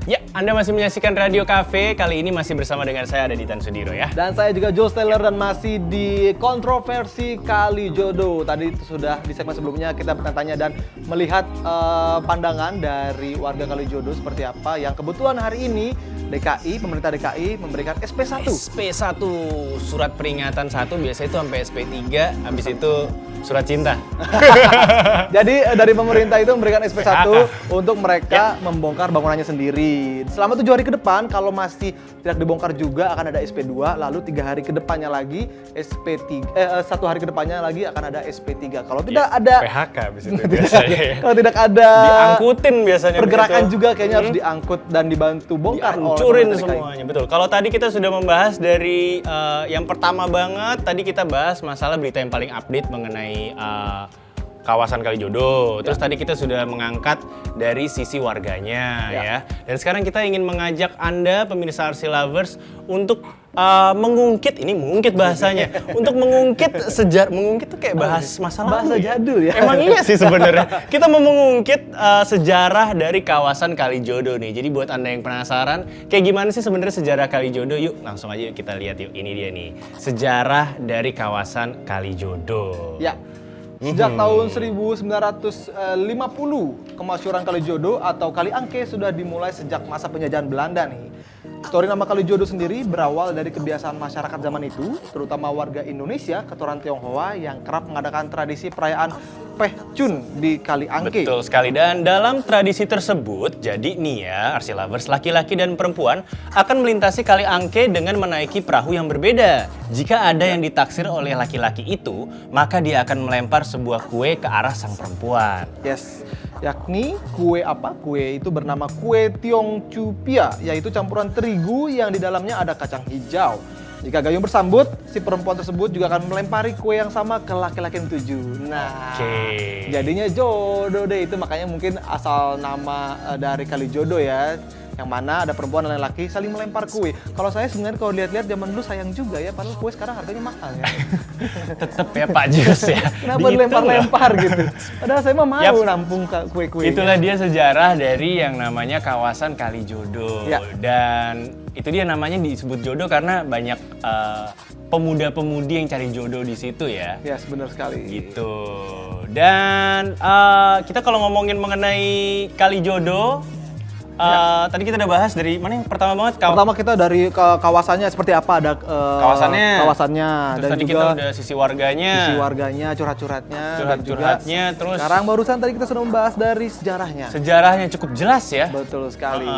Ya, Anda masih menyaksikan Radio Cafe. Kali ini masih bersama dengan saya, ada Ditan Sudiro ya. Dan saya juga Jules Taylor dan masih di kontroversi kali jodoh. Tadi sudah di segmen sebelumnya kita bertanya dan melihat pandangan dari warga kali jodoh seperti apa. Yang kebetulan hari ini pemerintah DKI memberikan SP1. SP1, surat peringatan 1, biasa itu sampai SP3, habis itu surat cinta. Jadi dari pemerintah itu memberikan SP1 untuk mereka membongkar bangunannya sendiri. Selama 7 hari ke depan, kalau masih tidak dibongkar juga akan ada SP2, lalu 3 hari ke depannya lagi SP3, 1 hari ke depannya lagi akan ada SP3. Kalau tidak ada PHK habis itu biasanya. Kalau tidak ada diangkutin biasanya pergerakan begitu. juga kayaknya harus diangkut dan dibantu bongkar oleh Dihancurin pemerintah DKI. semuanya, betul. Kalau tadi kita sudah membahas dari yang pertama banget, tadi kita bahas masalah berita yang paling update mengenai kawasan Kalijodo. Terus tadi kita sudah mengangkat dari sisi warganya ya. Dan sekarang kita ingin mengajak Anda pemirsa RC Lovers untuk mengungkit, ini mengungkit bahasanya, untuk mengungkit mengungkit tuh kayak bahas masalah bahasa jadul ya. Emang iya sih sebenarnya. Kita mau mengungkit sejarah dari kawasan Kalijodo nih. Jadi buat Anda yang penasaran, kayak gimana sih sebenarnya sejarah Kalijodo? Yuk langsung aja kita lihat yuk. Ini dia nih, sejarah dari kawasan Kalijodo. Ya. Sejak tahun 1950, kemasyhuran Kalijodo atau Kali Angke sudah dimulai sejak masa penjajahan Belanda nih. Histori nama Kalijodo sendiri berawal dari kebiasaan masyarakat zaman itu, terutama warga Indonesia keturunan Tionghoa yang kerap mengadakan tradisi perayaan Peh Chun di Kali Angke. Betul sekali, dan dalam tradisi tersebut, jadi nih ya, RC Lovers, laki-laki dan perempuan akan melintasi Kali Angke dengan menaiki perahu yang berbeda. Jika ada yang ditaksir oleh laki-laki itu, maka dia akan melempar sebuah kue ke arah sang perempuan. Yes, yakni kue apa? Kue itu bernama kue Tiong Chu Pia, yaitu campuran terigu yang di dalamnya ada kacang hijau. Jika gayung bersambut, si perempuan tersebut juga akan melempari kue yang sama ke laki-laki yang dituju. Nah, jadinya jodoh deh, itu makanya mungkin asal nama dari Kalijodo ya. Yang mana ada perempuan dan laki saling melempar kue. Kalau saya sebenarnya kalau lihat-lihat zaman dulu sayang juga ya, padahal kue sekarang harganya mahal ya. Tetep ya Pak Jus ya. Kenapa dilempar-lempar gitu? Padahal saya mah mau nampung kue-kue. Itulah dia sejarah dari yang namanya kawasan Kalijodo. Ya. Dan itu dia namanya disebut jodoh karena banyak pemuda-pemudi yang cari jodoh di situ ya. Ya, benar sekali. Gitu. Dan kita kalau ngomongin mengenai Kalijodo, tadi kita udah bahas dari mana yang pertama banget? Pertama kita dari kawasannya seperti apa, ada kawasannya terus dan tadi juga kita udah sisi warganya, curhat-curhatnya, terus sekarang barusan tadi kita sudah membahas dari sejarahnya. Sejarahnya cukup jelas ya. Betul sekali.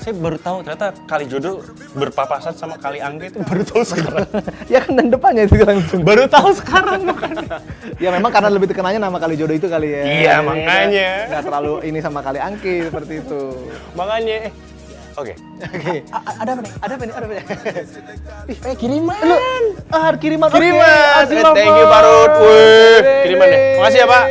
Saya baru tahu ternyata Kalijodo berpapasan sama Kali Angke itu baru tahu sekarang. Ya kan dan depannya itu langsung. Baru tahu sekarang makanya. Ya memang karena lebih terkenalnya nama Kalijodo itu kali ya. Iya, makanya. Nggak terlalu ini sama Kali Angke seperti itu. Makanya, oke. Ada apa nih? Ada apa nih? Kiriman. Kiriman. Thank you Barut. Kiriman deh. Makasih ya Pak.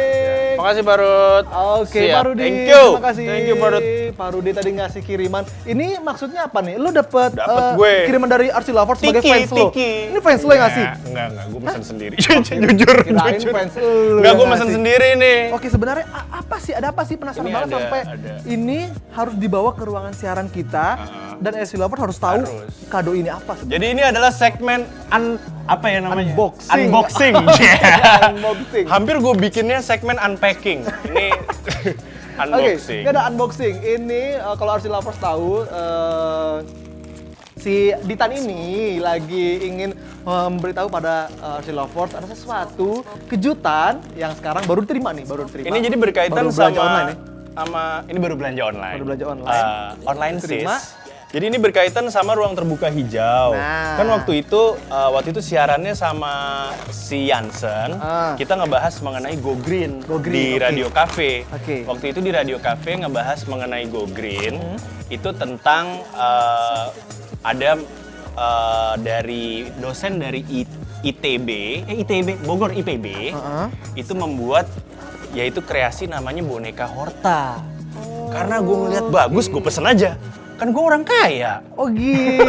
Makasih Barut. Oke, Parudi. Thank you. Terima kasih. Thank you Barut. Parudi tadi ngasih kiriman. Ini maksudnya apa nih? Lu dapet gue kiriman dari RC Lovers sebagai fans lo. Tiki. Ini fans lo yang ngasih? Enggak, gue pesan sendiri. Jujur. Kirain fans lo. Enggak, gue pesan sendiri nih. Oke, sebenarnya apa sih? Ada apa sih? Penasaran Ini banget sampai ini harus dibawa ke ruangan siaran kita dan RC Lovers harus tahu kado ini apa sebenarnya. Jadi ini adalah segmen apa ya namanya? Unboxing. Unboxing. Unboxing. Hampir gue bikinnya segmen unpacking. Ini unboxing. Oke, ini ada unboxing. Ini kalau RC Lovers tahu si Ditan ini lagi ingin memberitahu pada RC Lovers ada sesuatu kejutan yang sekarang baru diterima. Ini jadi berkaitan sama ini baru belanja online. Baru belanja online. Online sis. Jadi ini berkaitan sama ruang terbuka hijau. Nah. Kan waktu itu siarannya sama si Jansen, kita ngebahas mengenai Go Green di Radio Cafe. Waktu itu di Radio Cafe ngebahas mengenai Go Green, itu tentang ada dari dosen dari ITB, Bogor IPB, itu membuat yaitu kreasi namanya boneka Horta. Karena gue ngeliat bagus, gue pesen aja. Kan gue orang kaya. Oh gitu.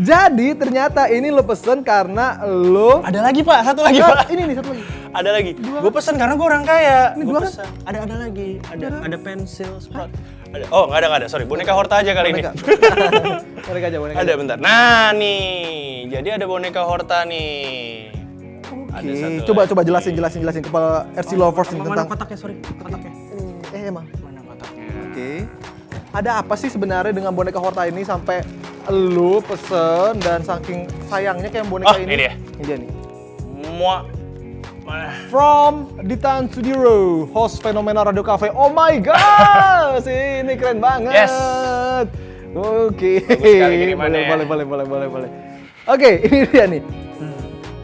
Jadi ternyata ini lo pesen karena lo... Ada lagi Pak, satu lagi Pak. Ini nih, satu lagi. Ada lagi. Gue pesen karena gue orang kaya. Ini Gue dua pesen. Ada lagi. Ada pensil, Sprout. Ada. Oh, nggak ada. Sorry, boneka Horta aja kali Boneka. ini. Boneka aja. Ada bentar. Nah nih, jadi ada boneka Horta nih. Ada satu Coba lagi. jelasin kepala RC Lovers nih Mana tentang kotaknya? Sorry, kotaknya. emang. Mana kotaknya? Oke. Ada apa sih sebenarnya dengan boneka Horta ini sampai lu pesen dan saking sayangnya kayak boneka Oh, ini? ini dia. Ini dia nih. Muak. From Ditan Studio, host fenomenal Radio Cafe. Oh my god, ini keren banget. Yes. Oke. Bagus sekali kirimannya ya. Boleh. Oke, ini dia nih.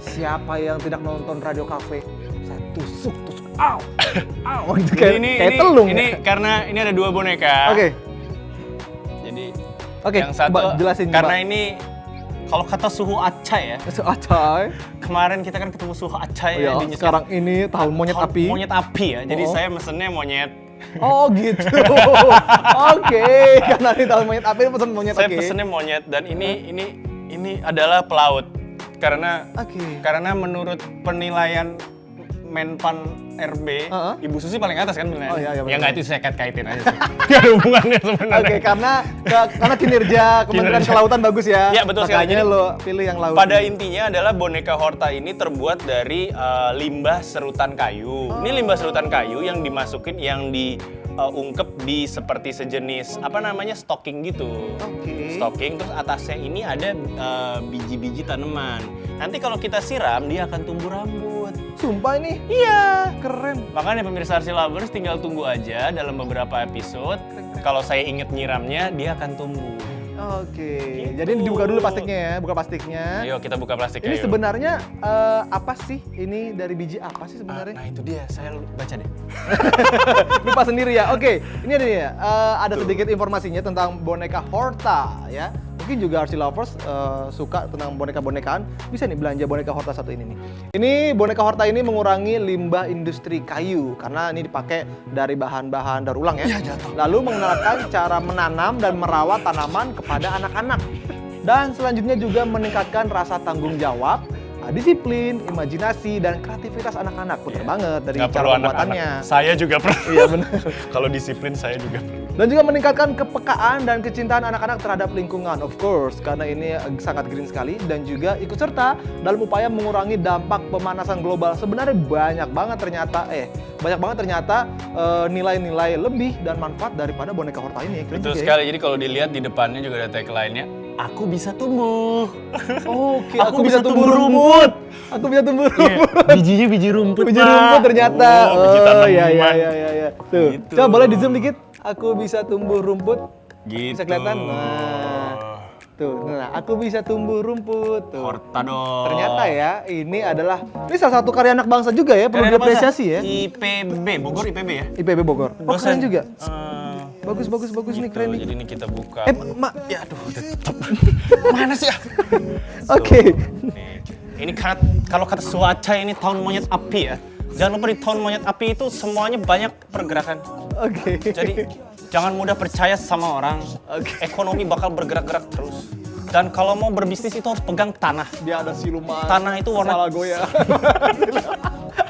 Siapa yang tidak nonton Radio Cafe? Saya tusuk. Au. Itu kayak telung. Ini karena ini ada 2 boneka. Oke. Jadi Oke, yang satu coba jelasin, karena coba. ini kalau kata suhu acai ya. Acai. Kemarin kita kan ketemu suhu acai Ya, di sekarang ini tahun monyet api. Monyet api ya. Jadi Oh. saya mesennya monyet. Oh gitu. Oke, karena ini tahun monyet api pesen monyet. Saya Oke. pesennya monyet dan ini adalah pelaut. Karena menurut penilaian Menpan RB, Ibu Susi paling atas kan penilaian. Oh, iya, ya betul. nggak itu saya kaitin aja sih. Nggak ada hubungannya sebenarnya. Oke, karena kinerja Kementerian Kinerja. Kelautan bagus ya. Iya, betul sekali. Makanya Jadi, lo pilih yang laut. Pada intinya adalah boneka Horta ini terbuat dari limbah serutan kayu. Ini limbah serutan kayu yang dimasukin, yang diungkep di seperti sejenis apa namanya stocking gitu. Oke. Stocking, terus atasnya ini ada biji-biji tanaman. Nanti kalau kita siram dia akan tumbuh rambut. Sumpah ini. Iya. Keren. Makanya pemirsa RC Lovers tinggal tunggu aja dalam beberapa episode. Kalau saya inget nyiramnya dia akan tumbuh. Oke. Gitu. Jadi dibuka dulu plastiknya ya, buka plastiknya. Ayo kita buka plastiknya. Ini yuk. sebenarnya apa sih? Ini dari biji apa sih sebenarnya? Nah itu dia, saya baca deh. Lupa sendiri ya. Oke, ini ada nih ya. Ada sedikit informasinya tentang boneka Horta ya. Mungkin juga RC Lovers suka tentang boneka-bonekaan. Bisa nih belanja boneka Horta satu ini nih. Ini boneka Horta ini mengurangi limbah industri kayu karena ini dipakai dari bahan-bahan daur ulang ya. Lalu mengenalkan cara menanam dan merawat tanaman kepada anak-anak. Dan selanjutnya juga meningkatkan rasa tanggung jawab, disiplin, imajinasi, dan kreativitas anak-anak. Bener banget dari Nggak cara perlu pembuatannya. anak-anak. Saya juga perlu. Iya benar. Kalau disiplin saya juga perlu. Dan juga meningkatkan kepekaan dan kecintaan anak-anak terhadap lingkungan, of course, karena ini sangat green sekali, dan juga ikut serta dalam upaya mengurangi dampak pemanasan global. Sebenarnya banyak banget ternyata nilai-nilai lebih dan manfaat daripada boneka Horta ini. Keren Betul juga ya. sekali. Jadi kalau dilihat di depannya juga ada tagline-nya, aku bisa tumbuh. Oke, Aku bisa tumbuh rumput. Aku bisa tumbuh Iya, rumput. bijinya biji rumput. Biji Pak. rumput ternyata. Oh, biji tanaman. Iya. Tuh. Gitu. Coba boleh di zoom dikit. Aku bisa tumbuh rumput. Gitu. Bisa kelihatan? Nah. Tuh, aku bisa tumbuh rumput. Tuh. Horta dong. Ternyata ya, ini salah satu karya anak bangsa juga ya, perlu Karya diapresiasi ya. IPB, Bogor IPB ya? IPB Bogor. Oh, keren juga. Bagus Bagus nih, keren nih. Jadi ini kita buka. Mak. Ya aduh, tetep. Mana sih ya? Oke. Nih. Ini kalau kata Suaca ini tahun monyet api ya. Jangan lupa di tahun monyet api itu semuanya banyak pergerakan. Oke. Jadi jangan mudah percaya sama orang. Ekonomi bakal bergerak-gerak terus. Dan kalau mau berbisnis itu harus pegang tanah. Dia ada siluman. Tanah itu warna kepala goyang.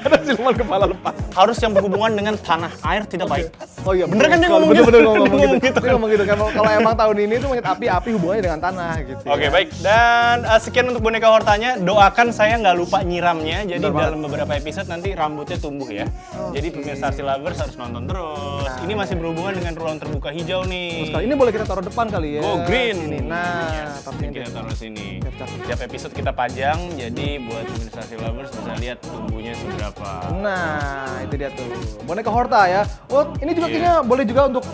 Ada siluman kepala lepas. harus yang berhubungan dengan tanah. Air tidak baik. Oh iya, Bener kan dia ngomong bener, gitu? bener ngomong Ngomong gitu. gitu Dia ngomong gitu kan. Kalau emang tahun ini tuh monyet api hubungannya dengan tanah gitu. Oke, baik. Dan sekian untuk boneka Hortanya. Doakan saya nggak lupa nyiramnya. Jadi Bener banget. dalam beberapa episode nanti rambutnya tumbuh ya. Jadi pemirsa RC Lovers harus nonton terus. Ini masih berhubungan dengan ruang terbuka hijau nih. Sekali ini boleh kita taruh depan kali ya. Go green. Sini. Nah, tapi Ini kita taruh sini. Tiap episode kita pajang, jadi buat pemirsa RC Lovers bisa lihat tumbuhnya seberapa. Nah, itu dia tuh. Boneka Horta ya. Oh, ini juga kayaknya boleh juga untuk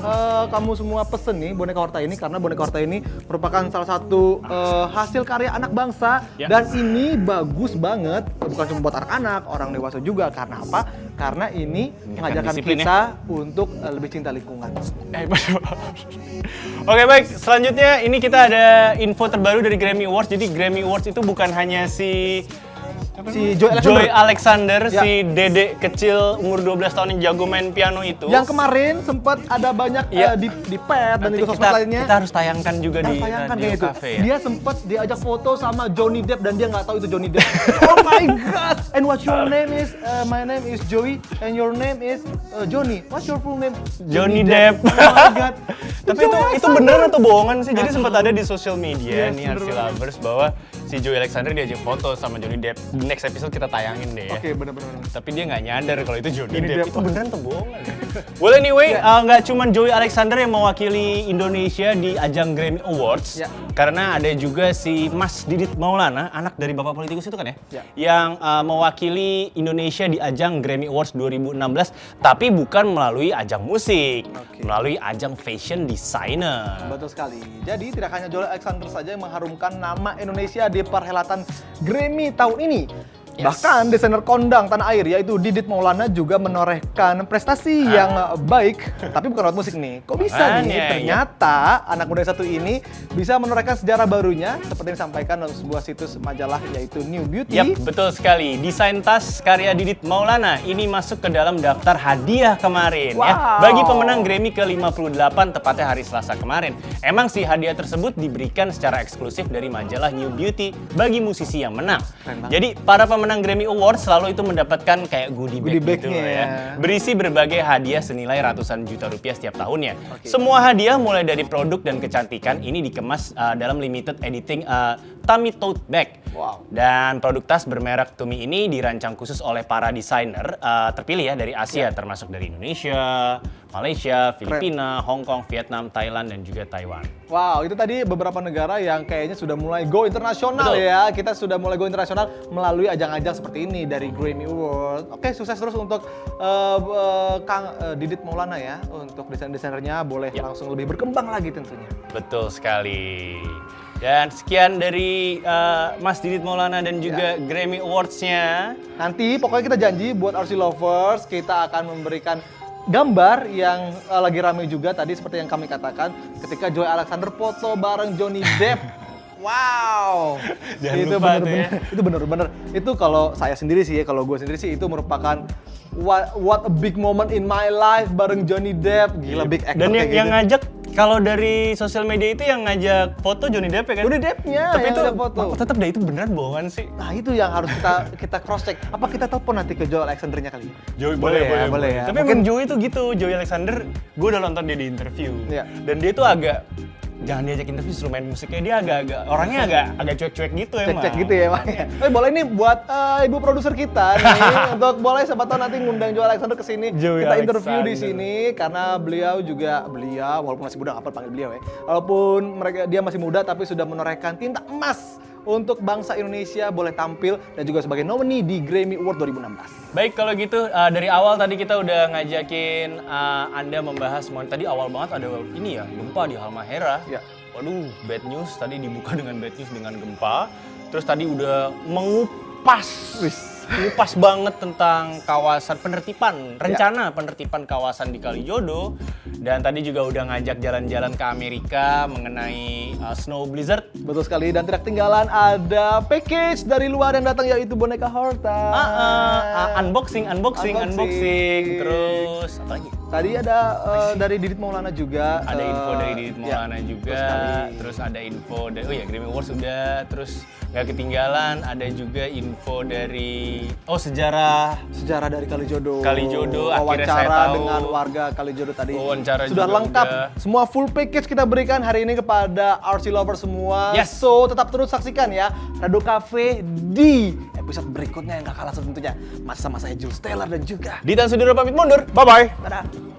kamu semua pesen nih boneka Horta ini, karena boneka Horta ini merupakan salah satu hasil karya anak bangsa. Ya. Dan ini bagus banget, bukan cuma buat anak-anak, orang dewasa juga. Karena apa? Karena ini mengajarkan disiplin kita untuk lebih cinta lingkungan. Oke, baik, selanjutnya ini kita ada info terbaru dari Grammy Awards. Jadi Grammy Awards itu bukan hanya si Si Joey Joey Alexander. Alexander, si dedek kecil umur 12 tahun yang jago main piano itu. Yang kemarin sempat ada banyak di pet dan juga sosmed lainnya. Kita harus tayangkan juga di Tayangkan Radio kayak itu. Cafe ya. Dia sempat diajak foto sama Johnny Depp dan dia nggak tahu itu Johnny Depp. Oh my god! And what your name is? My name is Joey and your name is Johnny. What's your full name? Johnny Depp. Oh my god. Tapi itu beneran atau bohongan sih? Jadi sempat ada di sosial media Yes, nih RC Lovers bahwa si Joey Alexander diajak foto sama Johnny Depp. Next episode kita tayangin deh ya. Oke, bener-bener. Tapi dia nggak nyadar kalau itu Johnny Johnny Depp. Depp. Itu beneran atau bohongan ya? Well anyway, nggak cuman Joey Alexander yang mewakili Indonesia di ajang Grammy Awards. Ya. Karena ada juga si Mas Didit Maulana, anak dari Bapak Politikus itu kan ya? Ya. Yang mewakili Indonesia di ajang Grammy Awards 2016. Tapi bukan melalui ajang musik, melalui ajang fashion designer. Betul sekali. Jadi tidak hanya Joey Alexander saja yang mengharumkan nama Indonesia di perhelatan Grammy tahun ini. Yes. Bahkan desainer kondang tanah air yaitu Didit Maulana juga menorehkan prestasi yang baik, tapi bukan lewat musik nih. Kok bisa nih? Ternyata anak muda satu ini bisa menorehkan sejarah barunya seperti yang disampaikan dalam sebuah situs majalah yaitu New Beauty. Yap, betul sekali. Desain tas karya Didit Maulana ini masuk ke dalam daftar hadiah kemarin ya. Bagi pemenang Grammy ke-58 tepatnya hari Selasa kemarin. Emang sih hadiah tersebut diberikan secara eksklusif dari majalah New Beauty bagi musisi yang menang. Jadi para pemenang Grammy Awards selalu itu mendapatkan kayak goodie bag gitu loh ya. Berisi berbagai hadiah senilai ratusan juta rupiah setiap tahunnya. Semua hadiah mulai dari produk dan kecantikan ini dikemas dalam limited editing tummy tote bag. Dan produk tas bermerek Tumi ini dirancang khusus oleh para desainer terpilih ya dari Asia termasuk dari Indonesia, Malaysia, Filipina, Hong Kong, Vietnam, Thailand, dan juga Taiwan. Wow, itu tadi beberapa negara yang kayaknya sudah mulai go internasional. Betul. Ya. Kita sudah mulai go internasional melalui ajang-ajang seperti ini dari Grammy Award. Oke, sukses terus untuk Kang Didit Maulana ya. Untuk desain-desainernya boleh langsung lebih berkembang lagi tentunya. Betul sekali. Dan sekian dari Mas Didit Maulana dan juga Grammy Awards-nya. Nanti pokoknya kita janji buat RC Lovers kita akan memberikan gambar yang lagi ramai juga tadi seperti yang kami katakan ketika Joey Alexander foto bareng Johnny Depp. Wow, Jangan itu lupa bener-bener, itu bener-bener. Itu kalau saya sendiri sih ya, kalau gue sendiri sih itu merupakan what a big moment in my life bareng Johnny Depp. Gila, big actor Dan kayak yang gitu. ngajak kalau dari sosial media itu yang ngajak foto Johnny Depp ya kan? Johnny Depp-nya Tapi yang itu ngajak foto. tetap deh itu beneran bohongan sih. Nah itu yang harus kita cross check. Apa kita telepon nanti ke Joey Alexander-nya kali? Joey boleh ya. Tapi mungkin Joey itu gitu, Joey Alexander, gue udah nonton dia di interview. Iya. Dan dia tuh agak jangan diajak interview suruh main musiknya, dia agak orangnya agak cuek-cuek gitu emang. Cek-cek gitu ya Pak. Tapi boleh ini buat ibu produser kita nih untuk boleh siapa tahu nanti ngundang Joey Alexander ke sini. Joey Kita interview Alexander. di sini karena beliau walaupun masih muda, apa panggil beliau ya. Walaupun dia masih muda tapi sudah menorehkan tinta emas untuk bangsa Indonesia, boleh tampil dan juga sebagai nominee di Grammy Award 2016. Baik, kalau gitu dari awal tadi kita udah ngajakin Anda membahas tadi awal banget ada ini ya, gempa di Halmahera. Ya. Waduh, bad news, tadi dibuka dengan bad news dengan gempa. Terus tadi udah mengupas banget tentang kawasan rencana penertiban kawasan di Kalijodo. Dan tadi juga udah ngajak jalan-jalan ke Amerika mengenai snow blizzard. Betul sekali, dan tidak ketinggalan ada package dari luar yang datang yaitu boneka Horta. Unboxing. Terus apa lagi? Tadi ada dari Didit Maulana juga. Ada info dari Didit Maulana juga. sekali. Terus ada info dari Grammy Awards sudah. Terus nggak ketinggalan ada juga info dari sejarah dari Kalijodo. Akhirnya saya Wawancara tahu. dengan warga Kalijodo tadi. Wawancara sudah juga lengkap. udah. Semua full package kita berikan hari ini kepada RC Lovers semua. Yes. So tetap terus saksikan ya Radio Cafe di episode berikutnya yang gak kalah seru tentunya. Masih sama saya Jules Taylor dan juga Ditan Sudiro pamit mundur. Bye bye. dadah.